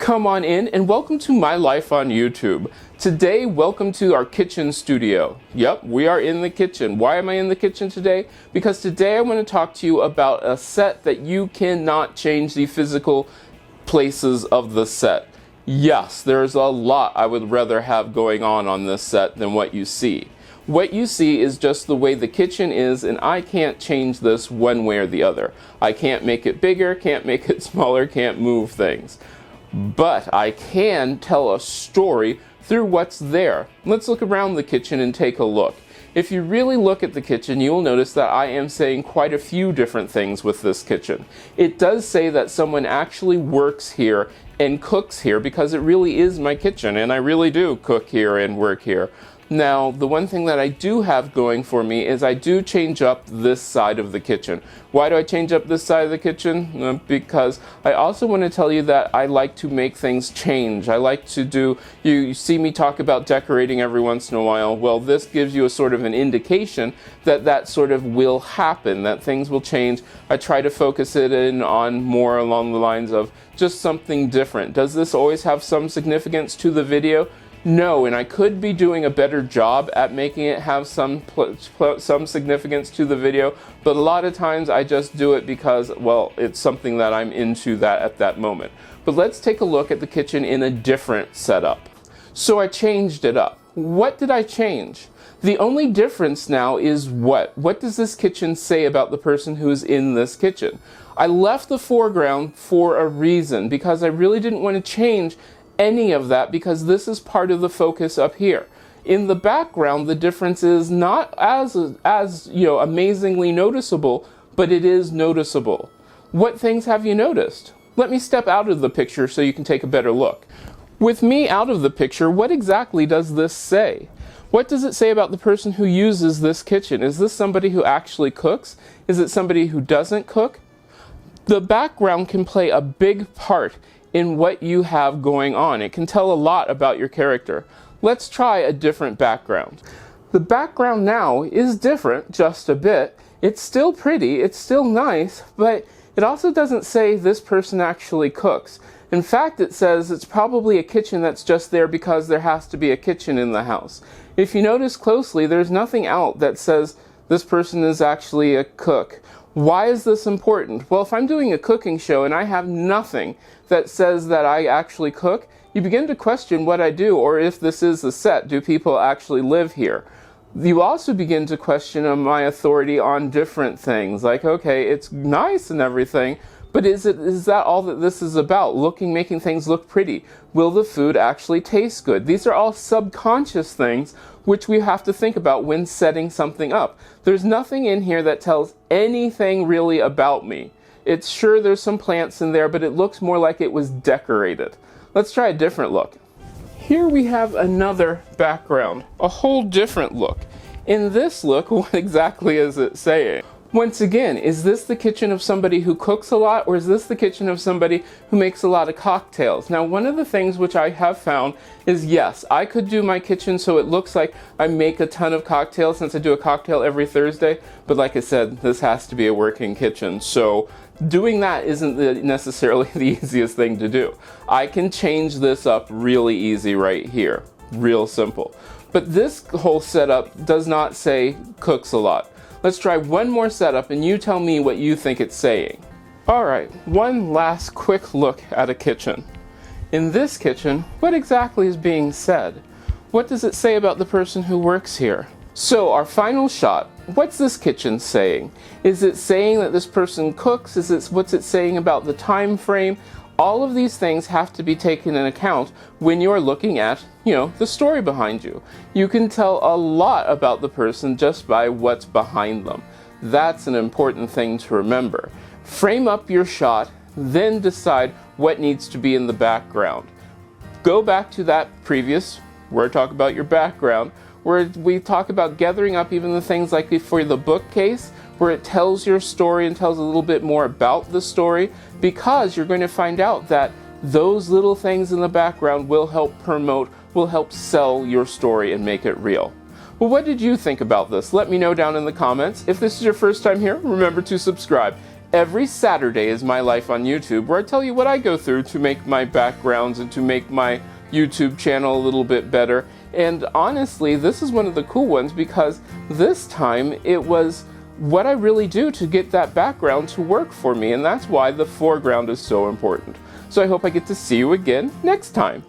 Come on in and welcome to my life on YouTube. Today, welcome to our kitchen studio. Yep, we are in the kitchen. Why am I in the kitchen today? Because today I want to talk to you about a set that you cannot change the physical places of the set. Yes, there's a lot I would rather have going on this set than what you see. What you see is just the way the kitchen is, and I can't change this one way or the other. I can't make it bigger, can't make it smaller, can't move things. But I can tell a story through what's there. Let's look around the kitchen and take a look. If you really look at the kitchen, you will notice that I am saying quite a few different things with this kitchen. It does say that someone actually works here and cooks here because it really is my kitchen, and I really do cook here and work here. Now, the one thing that I do have going for me is I do change up this side of the kitchen. Why do I change up this side of the kitchen? Because I also want to tell you that I like to make things change. I like to do, you see me talk about decorating every once in a while. Well, this gives you a sort of an indication that that sort of will happen, that things will change. I try to focus it in on more along the lines of just something different. Does this always have some significance to the video? No, and I could be doing a better job at making it have some significance to the video, but a lot of times I just do it because, well, it's something that I'm into that at that moment. But let's take a look at the kitchen in a different setup. So I changed it up. What did I change? The only difference now is what? What does this kitchen say about the person who is in this kitchen? I left the foreground for a reason, because I really didn't want to change any of that, because this is part of the focus up here. In the background, the difference is not as amazingly noticeable, but it is noticeable. What things have you noticed? Let me step out of the picture so you can take a better look. With me out of the picture, what exactly does this say? What does it say about the person who uses this kitchen? Is this somebody who actually cooks? Is it somebody who doesn't cook? The background can play a big part in what you have going on. It can tell a lot about your character. Let's try a different background. The background now is different just a bit. It's still pretty, it's still nice, but it also doesn't say this person actually cooks. In fact, it says it's probably a kitchen that's just there because there has to be a kitchen in the house. If you notice closely, there's nothing out that says this person is actually a cook. Why is this important? Well, if I'm doing a cooking show and I have nothing that says that I actually cook, you begin to question what I do, or if this is a set, do people actually live here? You also begin to question my authority on different things, like, okay, it's nice and everything, but is that all that this is about? Making things look pretty. Will the food actually taste good? These are all subconscious things which we have to think about when setting something up. There's nothing in here that tells anything really about me. It's sure there's some plants in there, but it looks more like it was decorated. Let's try a different look. Here we have another background, a whole different look. In this look, what exactly is it saying? Once again, is this the kitchen of somebody who cooks a lot, or is this the kitchen of somebody who makes a lot of cocktails? Now, one of the things which I have found is, yes, I could do my kitchen so it looks like I make a ton of cocktails, since I do a cocktail every Thursday, but like I said, this has to be a working kitchen, so doing that isn't necessarily the easiest thing to do. I can change this up really easy right here, real simple. But this whole setup does not say cooks a lot. Let's try one more setup and you tell me what you think it's saying. Alright, one last quick look at a kitchen. In this kitchen, what exactly is being said? What does it say about the person who works here? So our final shot, what's this kitchen saying? Is it saying that this person cooks? What's it saying about the time frame? All of these things have to be taken into account when you're looking at, the story behind you. You can tell a lot about the person just by what's behind them. That's an important thing to remember. Frame up your shot, then decide what needs to be in the background. Go back to that previous, where I talk about your background, where we talk about gathering up even the things like for the bookcase, where it tells your story and tells a little bit more about the story, because you're going to find out that those little things in the background will help promote, will help sell your story and make it real. Well, what did you think about this? Let me know down in the comments. If this is your first time here, remember to subscribe. Every Saturday is My Life on YouTube, where I tell you what I go through to make my backgrounds and to make my YouTube channel a little bit better. And honestly, this is one of the cool ones because this time it was what I really do to get that background to work for me, and that's why the foreground is so important. So I hope I get to see you again next time.